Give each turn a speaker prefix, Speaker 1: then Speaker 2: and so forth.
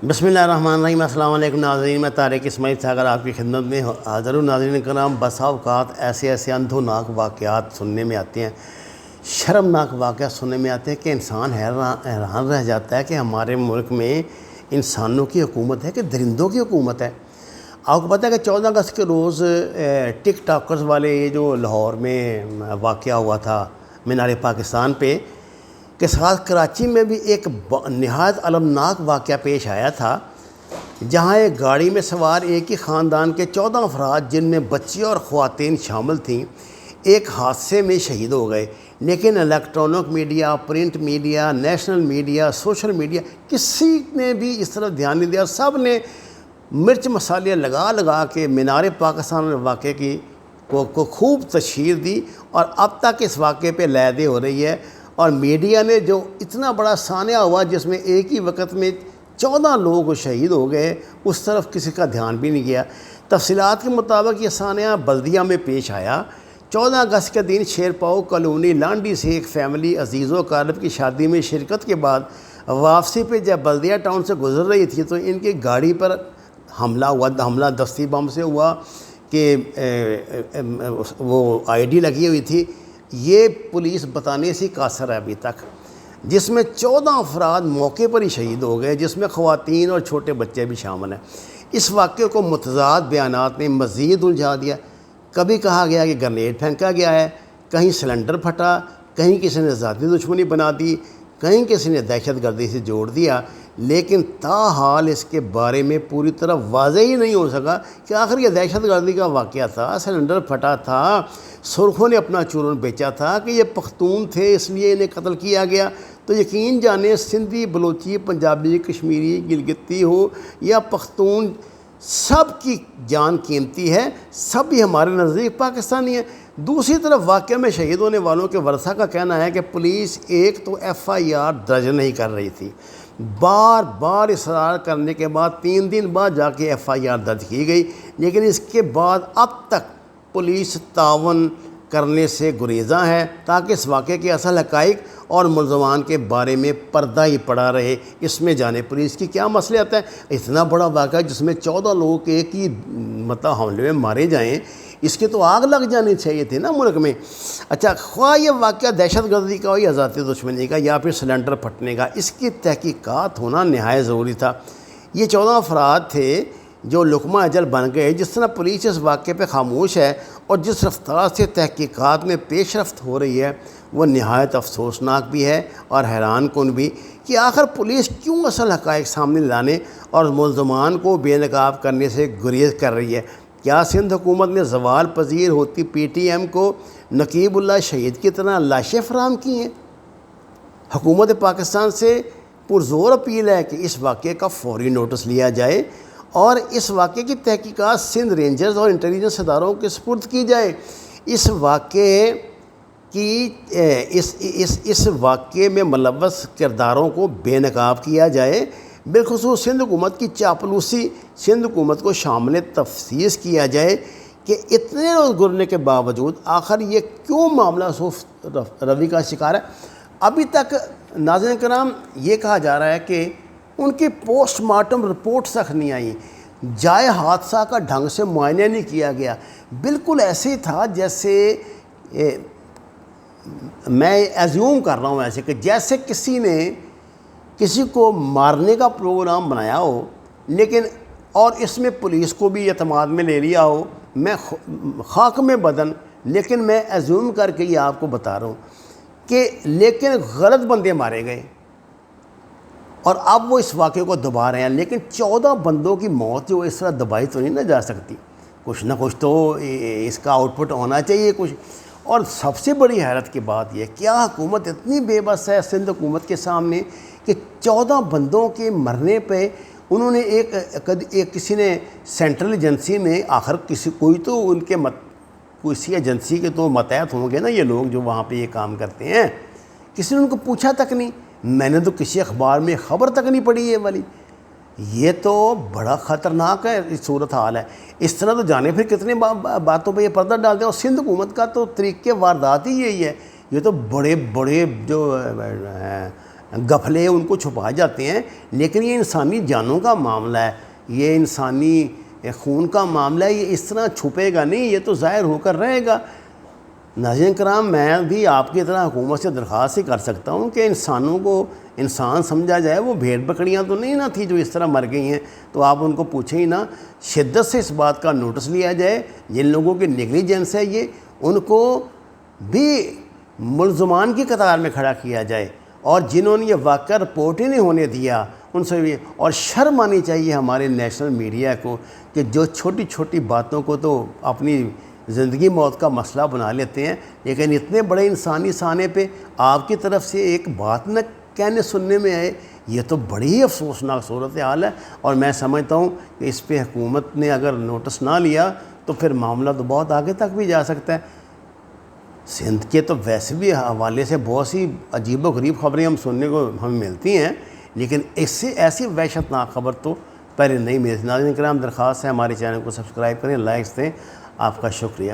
Speaker 1: بسم اللہ الرحمن الرحیم۔ السلام علیکم ناظرین، میں طارق اسماعیل ساگر آپ کی خدمت میں حاضر ہوں۔ ناظرین کرام، بسا اوقات ایسے اندھوناک واقعات سننے میں آتے ہیں، شرمناک واقعات سننے میں آتے ہیں کہ انسان حیران رہ جاتا ہے کہ ہمارے ملک میں انسانوں کی حکومت ہے کہ درندوں کی حکومت ہے۔ آپ کو پتہ ہے کہ 14 اگست کے روز ٹک ٹاکرز والے یہ جو لاہور میں واقعہ ہوا تھا مینار پاکستان پہ کے ساتھ، کراچی میں بھی ایک نہایت المناک واقعہ پیش آیا تھا، جہاں ایک گاڑی میں سوار ایک ہی خاندان کے 14 افراد جن میں بچے اور خواتین شامل تھیں، ایک حادثے میں شہید ہو گئے۔ لیکن electronic media, print media, national media, social media, کسی نے بھی اس طرف دھیان نہیں دیا۔ سب نے مرچ مسالے لگا کے مینار پاکستان واقعے کو خوب تشہیر دی، اور اب تک اس واقعے پہ لیدے ہو رہی ہے۔ اور میڈیا نے جو اتنا بڑا سانحہ ہوا جس میں ایک ہی وقت میں 14 لوگ شہید ہو گئے، اس طرف کسی کا دھیان بھی نہیں گیا۔ تفصیلات کے مطابق یہ سانحہ بلدیہ میں پیش آیا۔ 14 اگست کے دن شیرپاؤ کالونی لانڈی سے ایک فیملی عزیز و اقارب کی شادی میں شرکت کے بعد واپسی پہ جب بلدیہ ٹاؤن سے گزر رہی تھی تو ان کی گاڑی پر حملہ دستی بم سے ہوا کہ وہ آئی ڈی لگی ہوئی تھی۔ یہ پولیس بتانے سے قاصر ہے ابھی تک، جس میں 14 افراد موقع پر ہی شہید ہو گئے، جس میں خواتین اور چھوٹے بچے بھی شامل ہیں۔ اس واقعے کو متضاد بیانات نے مزید الجھا دیا۔ کبھی کہا گیا کہ گرنیڈ پھینکا گیا ہے، کہیں سلنڈر پھٹا، کہیں کسی نے ذاتی دشمنی بنا دی، کہیں کسی نے دہشت گردی سے جوڑ دیا، لیکن تاحال اس کے بارے میں پوری طرح واضح ہی نہیں ہو سکا کہ آخر یہ دہشت گردی کا واقعہ تھا، سلنڈر پھٹا تھا، سرخوں نے اپنا چورن بیچا تھا، کہ یہ پختون تھے اس لیے انہیں قتل کیا گیا۔ تو یقین جانیں، سندھی، بلوچی، پنجابی، کشمیری، گلگتی ہو یا پختون، سب کی جان قیمتی ہے، سب بھی ہمارے نزدیک پاکستانی ہیں۔ دوسری طرف واقعہ میں شہید ہونے والوں کے ورثہ کا کہنا ہے کہ پولیس ایک تو ایف آئی آر درج نہیں کر رہی تھی، بار بار اصرار کرنے کے بعد 3 دن بعد جا کے ایف آئی آر درج کی گئی، لیکن اس کے بعد اب تک پولیس تعاون کرنے سے گریزاں ہے تاکہ اس واقعے کے اصل حقائق اور ملزمان کے بارے میں پردہ ہی پڑا رہے۔ اس میں جانے پولیس کی کیا مصلحت ہے؟ اتنا بڑا واقعہ جس میں 14 لوگ ایک ہی حملے میں مارے جائیں، اس کے تو آگ لگ جانی چاہیے تھی نا ملک میں۔ اچھا، خواہ یہ واقعہ دہشت گردی کا ہو یا ذاتی دشمنی کا یا پھر سلنڈر پھٹنے کا، اس کی تحقیقات ہونا نہایت ضروری تھا۔ یہ 14 افراد تھے جو لقمہ اجل بن گئے۔ جس طرح پولیس اس واقعے پہ خاموش ہے اور جس رفتار سے تحقیقات میں پیش رفت ہو رہی ہے، وہ نہایت افسوسناک بھی ہے اور حیران کن بھی، کہ آخر پولیس کیوں اصل حقائق سامنے لانے اور ملزمان کو بے نقاب کرنے سے گریز کر رہی ہے۔ کیا سندھ حکومت نے زوال پذیر ہوتی پی ٹی ایم کو نقیب اللہ شہید کی طرح لاشیں فراہم کی ہیں؟ حکومت پاکستان سے پرزور اپیل ہے کہ اس واقعے کا فوری نوٹس لیا جائے اور اس واقعے کی تحقیقات سندھ رینجرز اور انٹیلیجنس اداروں کے سپرد کی جائے۔ اس واقعے میں ملوث کرداروں کو بے نقاب کیا جائے، بالخصوص سندھ حکومت کی چاپلوسی۔ سندھ حکومت کو شامل تفتیش کیا جائے کہ اتنے روز گزرنے کے باوجود آخر یہ کیوں معاملہ سوء روی کا شکار ہے۔ ابھی تک ناظرین کرام یہ کہا جا رہا ہے کہ ان کی پوسٹ مارٹم رپورٹ تک نہیں آئی، جائے حادثہ کا ڈھنگ سے معائنہ نہیں کیا گیا۔ بالکل ایسے ہی تھا جیسے میں ایزیوم کر رہا ہوں ایسے کہ جیسے کسی نے کسی کو مارنے کا پروگرام بنایا ہو، لیکن اور اس میں پولیس کو بھی اعتماد میں لے لیا ہو۔ میں خاک میں بدن، لیکن میں ایزیوم کر کے یہ آپ کو بتا رہا ہوں کہ لیکن غلط بندے مارے گئے اور اب وہ اس واقعے کو دبا رہے ہیں۔ لیکن 14 بندوں کی موت جو اس طرح دبائی تو نہیں نہ جا سکتی، کچھ نہ کچھ تو اس کا آؤٹ پٹ ہونا چاہیے کچھ۔ اور سب سے بڑی حیرت کی بات یہ، کیا حکومت اتنی بے بس ہے سندھ حکومت کے سامنے کہ 14 بندوں کے مرنے پہ انہوں نے کسی نے سینٹرل ایجنسی میں، آخر کوئی تو ان کے کسی ایجنسی کے تو ماتحت ہوں گے نا یہ لوگ جو وہاں پہ یہ کام کرتے ہیں، کسی نے ان کو پوچھا تک نہیں۔ میں نے تو کسی اخبار میں خبر تک نہیں پڑھی یہ والی۔ یہ تو بڑا خطرناک ہے صورتحال ہے۔ اس طرح تو جانے پھر کتنے باتوں پہ یہ پردہ ڈالتے ہیں، اور سندھ حکومت کا تو طریقے واردات ہی یہی ہے۔ یہ تو بڑے بڑے جو گھپلے ان کو چھپا جاتے ہیں، لیکن یہ انسانی جانوں کا معاملہ ہے، یہ انسانی خون کا معاملہ ہے، یہ اس طرح چھپے گا نہیں، یہ تو ظاہر ہو کر رہے گا۔ ناظرین کرام، میں بھی آپ کی طرح حکومت سے درخواست ہی کر سکتا ہوں کہ انسانوں کو انسان سمجھا جائے، وہ بھیڑ بکریاں تو نہیں نہ تھی جو اس طرح مر گئی ہیں، تو آپ ان کو پوچھیں ہی نہ، شدت سے اس بات کا نوٹس لیا جائے، جن لوگوں کی نیگلیجنس ہے یہ، ان کو بھی ملزمان کی قطار میں کھڑا کیا جائے، اور جنہوں نے یہ واقعہ رپورٹ ہی نہیں ہونے دیا ان سے بھی، اور شرم آنی چاہیے ہمارے نیشنل میڈیا کو کہ جو چھوٹی چھوٹی باتوں کو تو اپنی زندگی موت کا مسئلہ بنا لیتے ہیں، لیکن اتنے بڑے انسانی سانے پہ آپ کی طرف سے ایک بات نہ کہنے سننے میں آئے، یہ تو بڑی ہی افسوسناک صورتحال ہے۔ اور میں سمجھتا ہوں کہ اس پہ حکومت نے اگر نوٹس نہ لیا تو پھر معاملہ تو بہت آگے تک بھی جا سکتا ہے۔ سندھ کے تو ویسے بھی حوالے سے بہت سی عجیب و غریب خبریں ہم سننے کو ہمیں ملتی ہیں، لیکن اس سے ایسی وحشت ناک خبر تو پہلے نہیں ملی۔ ناظرین کرام، درخواست ہے ہمارے چینل کو سبسکرائب کریں، لائکس دیں۔ آپ کا شکریہ۔